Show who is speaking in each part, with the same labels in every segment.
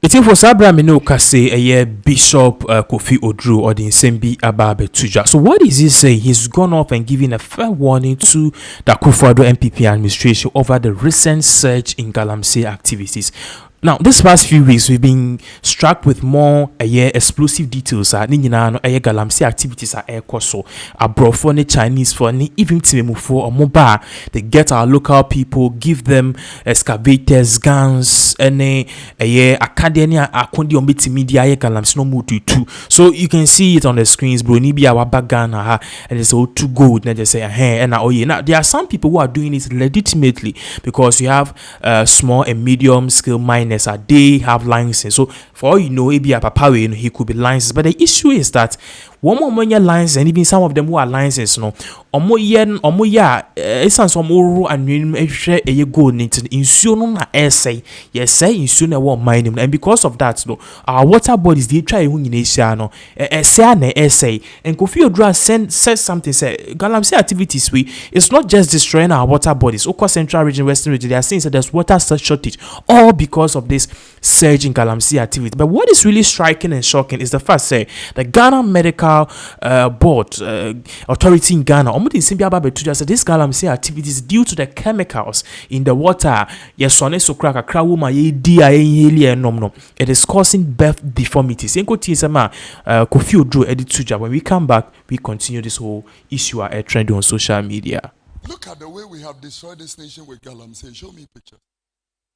Speaker 1: It's for Sabra Minoka say a year Bishop Kofi Oduro or the Nsembi Ababe Tuja. So what is he saying? He's gone up and given a fair warning to the Akufo Addo MPP administration over the recent surge in Galamsey activities. Now, this past few weeks, we've been struck with more explosive details. Galamsey activities are so abroad for the Chinese for even for mobile. They get our local people, give them excavators, guns, and academia akundi ombiti media Galamsey no mutu too. So you can see it on the screens, bro. Nibi our bagana and it's all too good. And they say now there are some people who are doing it legitimately because you have small and medium scale miners. They have license, so for all you know, maybe a papa he could be licensed. But the issue is that one more money license, and even some of them who are licensed, it's some more and you go into insurance essay, yes, say insurance won't mind him, and because of that, our water bodies they try in Asia, essay, and Kofi Oduro says something, say Galamsey activities it's not just destroying our water bodies. Oko Central Region, Western Region, they are saying that there's water shortage, all because of this surge in Galamsey activity. But what is really striking and shocking is the fact that the Ghana Medical Board authority in Ghana, said this Galamsey activity is due to the chemicals in the water. It is causing birth deformities. When we come back, we continue this whole issue trending on social media.
Speaker 2: Look at the way we have destroyed this nation with Galamsey. Show me pictures.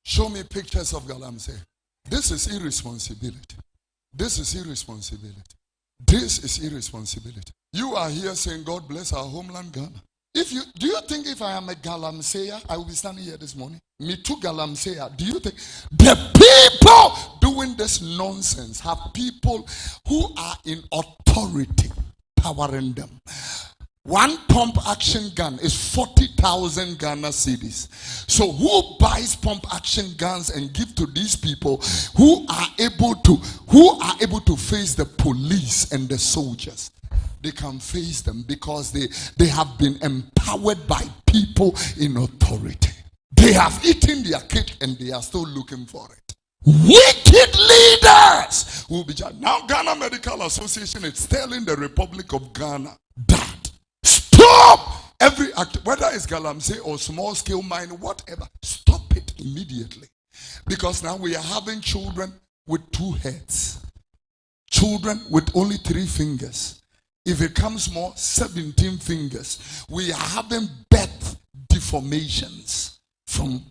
Speaker 2: Show me pictures of Galamsey. This is irresponsibility. This is irresponsibility. This is irresponsibility. You are here saying, God bless our homeland, Ghana. Do you think if I am a Galamseyer, I will be standing here this morning? Me too, Galamseyer. Do you think the people doing this nonsense have people who are in authority powering them? One pump action gun is 40,000 Ghana cedis. So who buys pump action guns and give to these people who are able to face the police and the soldiers? They can face them because they have been empowered by people in authority. They have eaten their cake and they are still looking for it. Wicked leaders will be judged. Now Ghana Medical Association is telling the Republic of Ghana that stop every act, whether it's Galamsey or small scale mine, whatever, stop it immediately. Because now we are having children with 2 heads, children with only 3 fingers. If it comes more, 17 fingers. We are having birth deformations from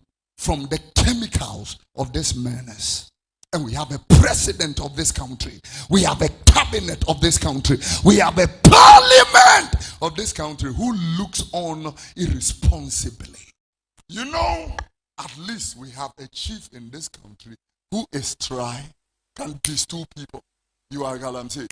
Speaker 2: the chemicals of this menace. And we have a president of this country. We have a cabinet of this country. We have a parliament of this country who looks on irresponsibly. You know, at least we have a chief in this country who is trying, can these 2 people. You are Galamsey.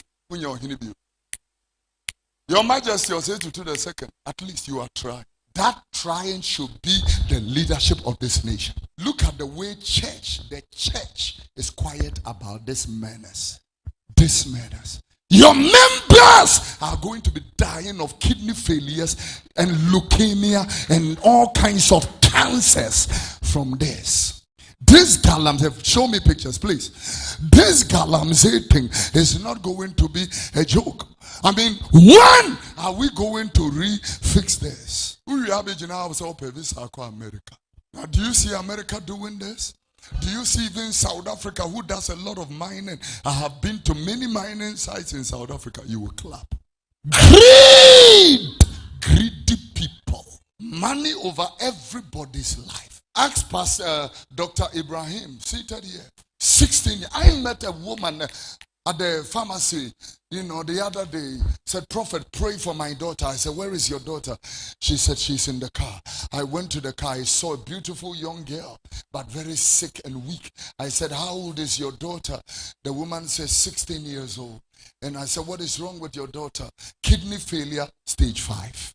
Speaker 2: Your Majesty, or say to the second, at least you are trying. That trying should be the leadership of this nation. Look at the way the church is quiet about this menace. This menace. Your members are going to be dying of kidney failures and leukemia and all kinds of cancers from this. This Galamsey, show me pictures, please. This Galamsey thing is not going to be a joke. I mean, when are we going to fix this? America. Now, do you see America doing this? Do you see even South Africa, who does a lot of mining? I have been to many mining sites in South Africa. You will clap. Greed! Greedy people. Money over everybody's life. Ask Pastor Dr. Ibrahim, seated here. 16 years. I met a woman at the pharmacy, the other day, said, Prophet, pray for my daughter. I said, where is your daughter? She said, she's in the car. I went to the car. I saw a beautiful young girl, but very sick and weak. I said, how old is your daughter? The woman says, 16 years old. And I said, what is wrong with your daughter? Kidney failure, stage 5.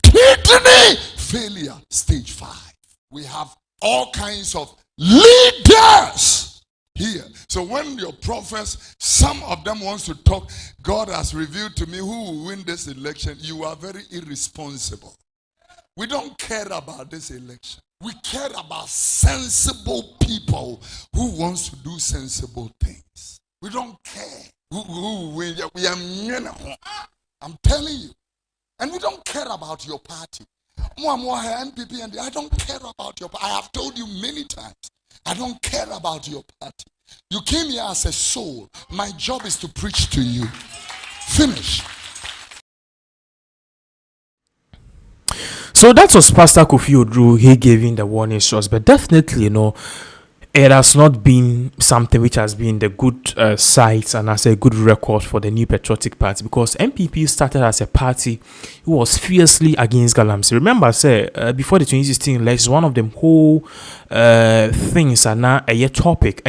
Speaker 2: Kidney failure, stage 5. We have all kinds of leaders here. So when your prophets, some of them wants to talk, God has revealed to me who will win this election. You are very irresponsible. We don't care about this election. We care about sensible people who wants to do sensible things. We don't care. We are, I'm telling you. And we don't care about your party. NPP, and I don't care about your party. I have told you many times. I don't care about your party. You came here as a soul. My job is to preach to you. Finish.
Speaker 1: So that was Pastor Kofi Oduro. He gave in the warning shots, but definitely, it has not been something which has been the good sight and as a good record for the New Patriotic Party, because MPP started as a party who was fiercely against Galamsey. Remember, I said before the 2016 election, one of the whole things are now a topic,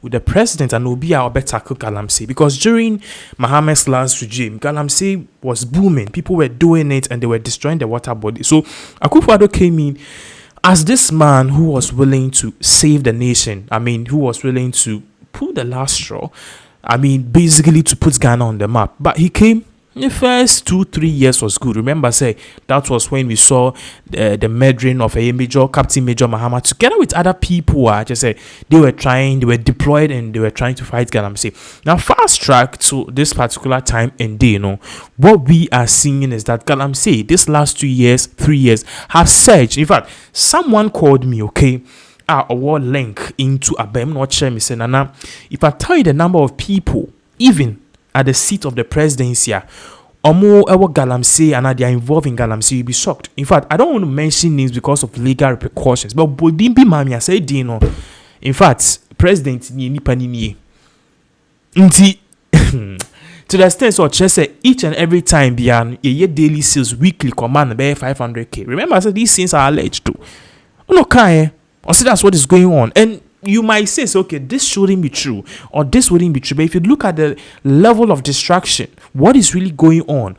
Speaker 1: with the president and Obia or tackle Galamsey, because during Mohammed's last regime, Galamsey was booming. People were doing it and they were destroying the water body. So Akuffo Oduro came in as this man who was willing to save the nation. Who was willing to pull the last straw. Basically to put Ghana on the map. But he came. The first 2-3 years was good. Remember, that was when we saw the murdering of Captain Major Mahama together with other people. They were deployed and they were trying to fight Galamsey. Now, fast track to this particular time and day, what we are seeing is that Galamsey, this last 3 years, have surged. In fact, someone called me, a word link into Abem, not share me, say, Nana, if I tell you the number of people, even at the seat of the presidency, Omo Ewo Galamsey and they are involved in Galamsey, you'll be shocked. In fact, I don't want to mention names because of legal repercussions. But Bodimbi Mamia said, in fact, President Nipa Nini. To the extent so just say each and every time beyond a year daily sales weekly command by 500k. Remember, I said these things are alleged to. No, I say that's what is going on. And you might say, okay, this shouldn't be true or this wouldn't be true. But if you look at the level of distraction, what is really going on,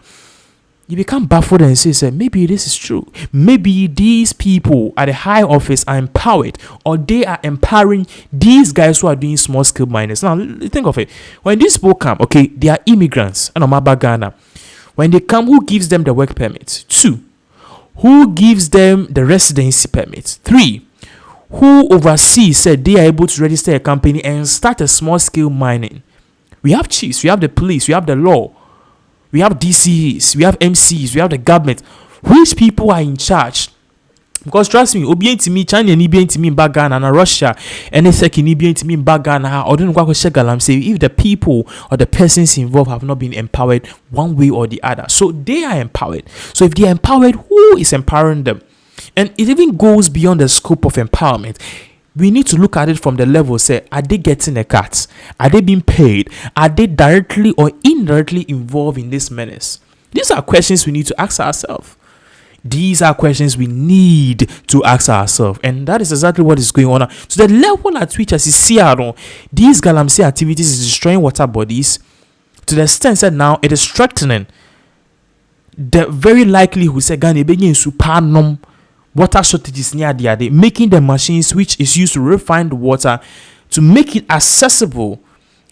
Speaker 1: you become baffled and say, maybe this is true. Maybe these people at the high office are empowered, or they are empowering these guys who are doing small scale miners. Now, think of it. When these people come, they are immigrants and Omaba Ghana. When they come, who gives them the work permit? 2, who gives them the residency permit? 3, who oversees said they are able to register a company and start a small scale mining? We have chiefs, we have the police, we have the law, we have DCEs, we have MCs, we have the government. Which people are in charge? Because trust me, Obi to me, China and Ibi to me in Ghana and Russia, and a second Ibi to me in Ghana, or don't go check Galamsey if the people or the persons involved have not been empowered one way or the other. So they are empowered. So if they are empowered, who is empowering them? And it even goes beyond the scope of empowerment. We need to look at it from the level, say, are they getting a cut? Are they being paid? Are they directly or indirectly involved in this menace? These are questions we need to ask ourselves. These are questions we need to ask ourselves. And that is exactly what is going on. So the level at which, as you see, these Galamsey activities is destroying water bodies to the extent that now it is threatening the very likelihood that Ghana begin to water shortages near the day, making the machines which is used to refine the water to make it accessible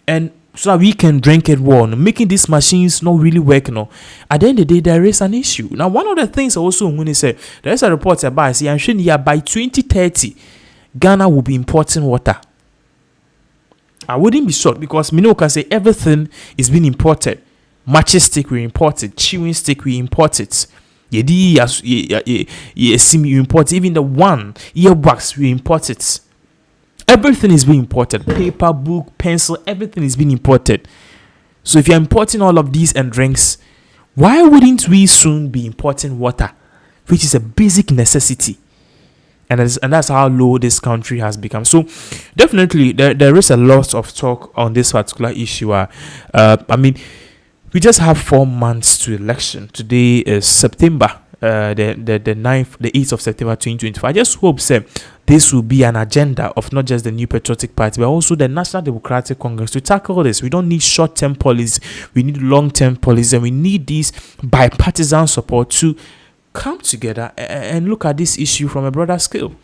Speaker 1: and so that we can drink it well, making these machines not really work. At the end of the day, there is an issue. Now, one of the things also when they say there is a report about by 2030, Ghana will be importing water. I wouldn't be shocked because Mino can say everything is being imported. Matches stick we imported, chewing stick we imported. You import even the one earwax we import it. Everything is being imported. Paper, book, pencil, everything is being imported. So if you're importing all of these and drinks, why wouldn't we soon be importing water, which is a basic necessity? And that's how low this country has become. So definitely there is a lot of talk on this particular issue. We just have 4 months to election. Today is September, the 9th, the 8th of September 2025. I just hope this will be an agenda of not just the New Patriotic Party, but also the National Democratic Congress to tackle this. We don't need short-term policies. We need long-term policies, and we need this bipartisan support to come together and look at this issue from a broader scale.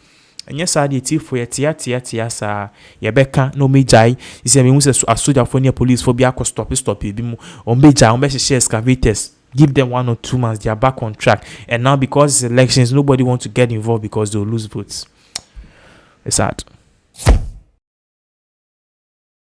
Speaker 1: And yes, I did for your tia Yabeka no Ajeii. You see, I mean, a soldier for near police for be stop it, be on Beja, on share excavators, give them 1 or 2 months, they are back on track. And now because it's elections, nobody wants to get involved because they'll lose votes. It's sad.